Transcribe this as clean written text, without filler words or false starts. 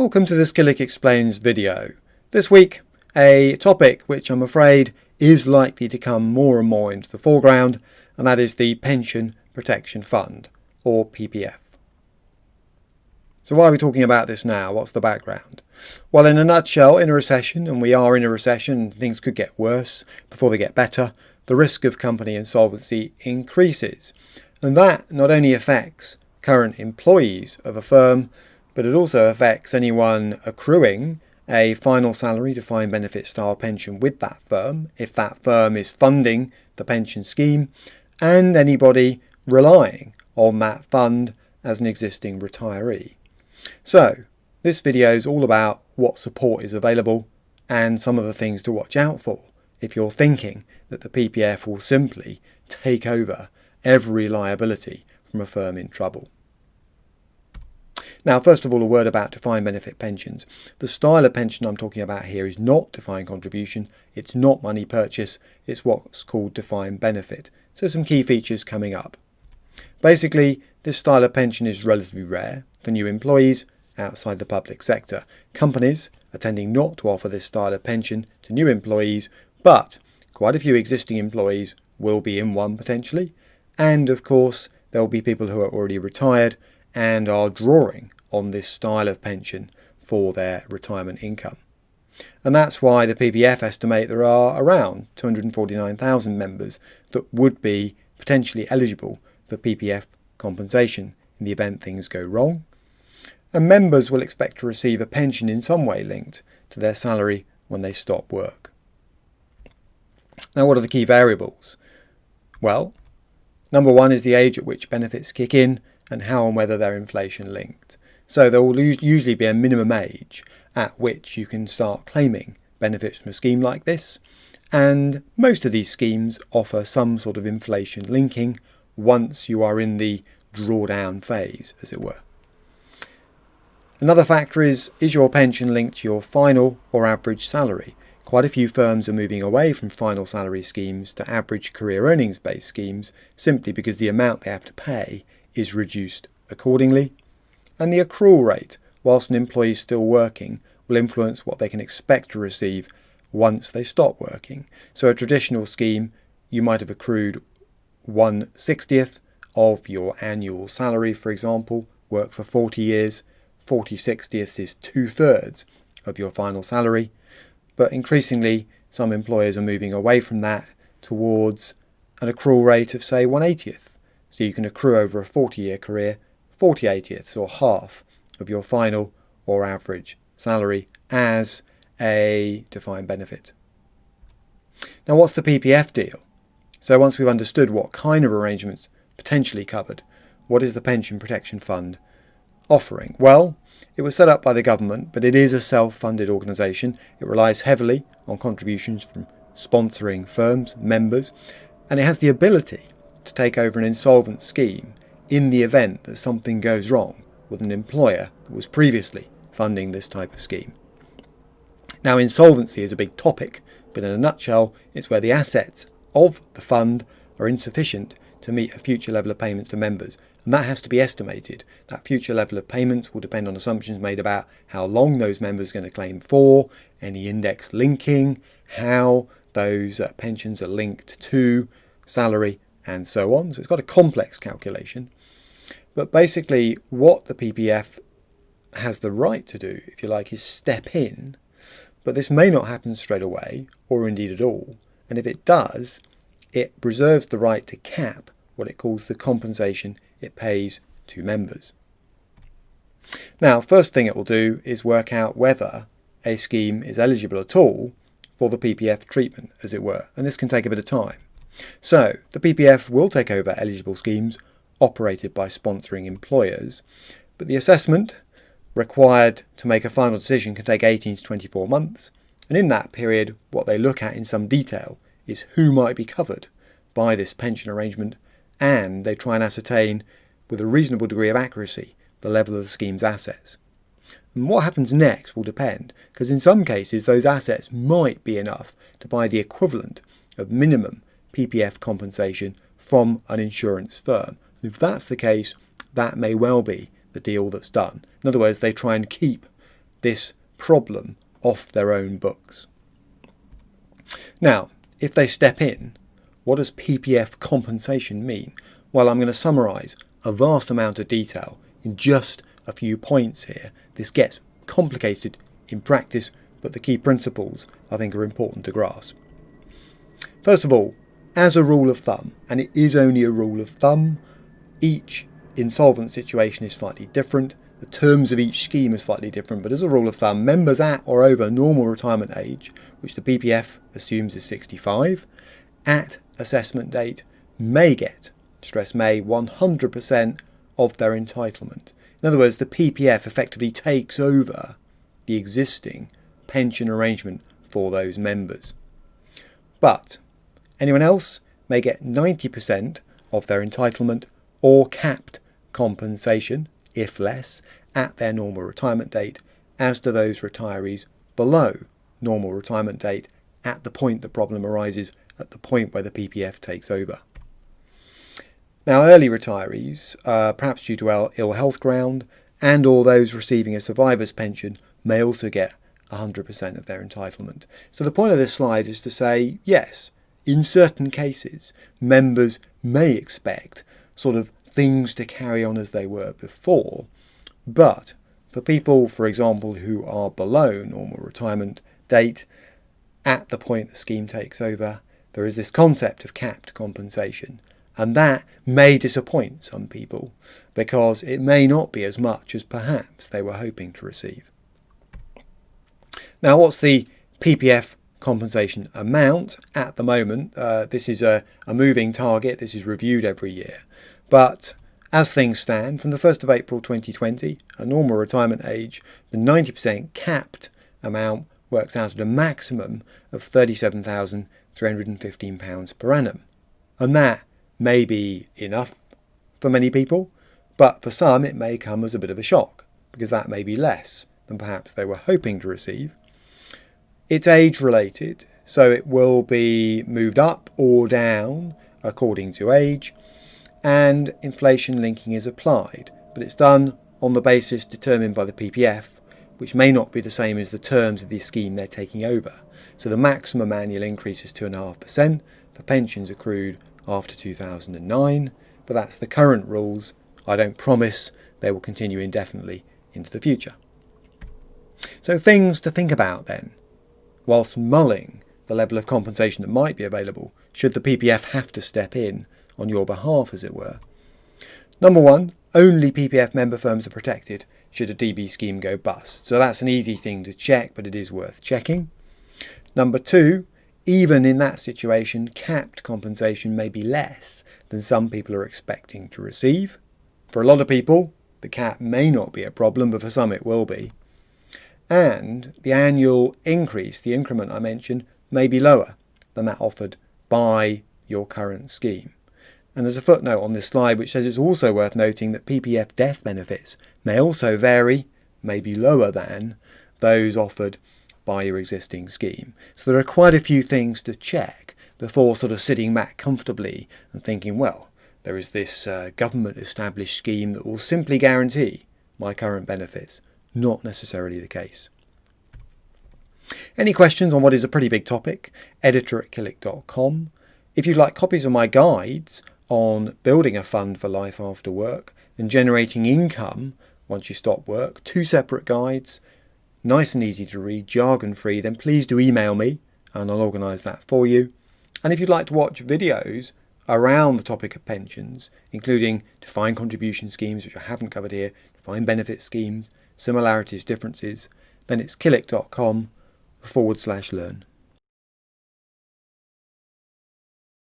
Welcome to the Skillick Explains video. This week, a topic which I'm afraid is likely to come more and more into the foreground, and that is the Pension Protection Fund, or PPF. So why are we talking about this now? What's the background? Well, in a nutshell, in a recession, and we are in a recession, things could get worse before they get better, the risk of company insolvency increases. And that not only affects current employees of a firm, but it also affects anyone accruing a final salary defined benefit style pension with that firm, if that firm is funding the pension scheme, and anybody relying on that fund as an existing retiree. So, this video is all about what support is available and some of the things to watch out for if you're thinking that the PPF will simply take over every liability from a firm in trouble. Now, first of all, a word about defined benefit pensions. The style of pension I'm talking about here is not defined contribution, it's not money purchase, it's what's called defined benefit. So some key features coming up. Basically, this style of pension is relatively rare for new employees outside the public sector. Companies are tending not to offer this style of pension to new employees, but quite a few existing employees will be in one potentially. And of course, there will be people who are already retired and are drawing on this style of pension for their retirement income. And that's why the PPF estimate there are around 249,000 members that would be potentially eligible for PPF compensation in the event things go wrong. And members will expect to receive a pension in some way linked to their salary when they stop work. Now, what are the key variables? Well, number one is the age at which benefits kick in and how and whether they're inflation linked. So there will usually be a minimum age at which you can start claiming benefits from a scheme like this, and most of these schemes offer some sort of inflation linking once you are in the drawdown phase, as it were. Another factor is your pension linked to your final or average salary? Quite a few firms are moving away from final salary schemes to average career earnings based schemes simply because the amount they have to pay is reduced accordingly. And the accrual rate, whilst an employee is still working, will influence what they can expect to receive once they stop working. So a traditional scheme, you might have accrued 1/60th of your annual salary, for example, work for 40 years, 40/60ths is 2/3 of your final salary. But increasingly, some employers are moving away from that towards an accrual rate of, say, 1/80th. So you can accrue over a 40-year career 40/80ths, or half, of your final or average salary as a defined benefit. Now, what's the PPF deal? So once we've understood what kind of arrangements potentially covered, what is the Pension Protection Fund offering? Well, it was set up by the government, but it is a self-funded organisation. It relies heavily on contributions from sponsoring firms, members, and it has the ability to take over an insolvent scheme in the event that something goes wrong with an employer that was previously funding this type of scheme. Now, insolvency is a big topic, but in a nutshell, it's where the assets of the fund are insufficient to meet a future level of payments to members, and that has to be estimated. That future level of payments will depend on assumptions made about how long those members are going to claim for, any index linking, how those pensions are linked to salary, and so on. So it's got a complex calculation. But basically what the PPF has the right to do, if you like, is step in. But this may not happen straight away, or indeed at all. And if it does, it reserves the right to cap what it calls the compensation it pays to members. Now, first thing it will do is work out whether a scheme is eligible at all for the PPF treatment, as it were. And this can take a bit of time. So, the PPF will take over eligible schemes operated by sponsoring employers, but the assessment required to make a final decision can take 18 to 24 months, and in that period what they look at in some detail is who might be covered by this pension arrangement, and they try and ascertain with a reasonable degree of accuracy the level of the scheme's assets. And what happens next will depend, because in some cases those assets might be enough to buy the equivalent of minimum PPF compensation from an insurance firm. And if that's the case, that may well be the deal that's done. In other words, they try and keep this problem off their own books. Now, if they step in, what does PPF compensation mean? Well, I'm going to summarise a vast amount of detail in just a few points here. This gets complicated in practice, but the key principles I think are important to grasp. First of all, as a rule of thumb, and it is only a rule of thumb, each insolvent situation is slightly different. The terms of each scheme are slightly different, but as a rule of thumb, members at or over normal retirement age, which the PPF assumes is 65, at assessment date may get, stress may, 100% of their entitlement. In other words, the PPF effectively takes over the existing pension arrangement for those members. But anyone else may get 90% of their entitlement or capped compensation, if less, at their normal retirement date, as do those retirees below normal retirement date at the point the problem arises, at the point where the PPF takes over. Now, early retirees, perhaps due to ill health ground, and or those receiving a survivor's pension, may also get 100% of their entitlement. So the point of this slide is to say, yes, in certain cases, members may expect sort of things to carry on as they were before, but for people, for example, who are below normal retirement date, at the point the scheme takes over, there is this concept of capped compensation. And that may disappoint some people because it may not be as much as perhaps they were hoping to receive. Now, what's the PPF compensation amount? At the moment, this is a moving target. This is reviewed every year. But as things stand, from the 1st of April 2020, a normal retirement age, the 90% capped amount works out at a maximum of £37,315 per annum. And that may be enough for many people, but for some it may come as a bit of a shock, because that may be less than perhaps they were hoping to receive. It's age related, so it will be moved up or down according to age, and inflation linking is applied, but it's done on the basis determined by the PPF, which may not be the same as the terms of the scheme they're taking over. So the maximum annual increase is 2.5% for pensions accrued after 2009, but that's the current rules. I don't promise they will continue indefinitely into the future. So things to think about then, whilst mulling the level of compensation that might be available should the PPF have to step in on your behalf, as it were. Number one, only PPF member firms are protected should a DB scheme go bust. So that's an easy thing to check, but it is worth checking. Number two, even in that situation, capped compensation may be less than some people are expecting to receive. For a lot of people, the cap may not be a problem, but for some it will be. And the annual increase, the increment I mentioned, may be lower than that offered by your current scheme. And there's a footnote on this slide which says it's also worth noting that PPF death benefits may also vary, may be lower than those offered by your existing scheme. So there are quite a few things to check before sort of sitting back comfortably and thinking, well, there is this government established scheme that will simply guarantee my current benefits. Not necessarily the case. Any questions on what is a pretty big topic? editor@killick.com. If you'd like copies of my guides on building a fund for life after work and generating income once you stop work, 2 separate guides, nice and easy to read, jargon free, then please do email me and I'll organise that for you. And if you'd like to watch videos around the topic of pensions, including defined contribution schemes, which I haven't covered here, defined benefit schemes, similarities, differences, then it's killick.com/learn.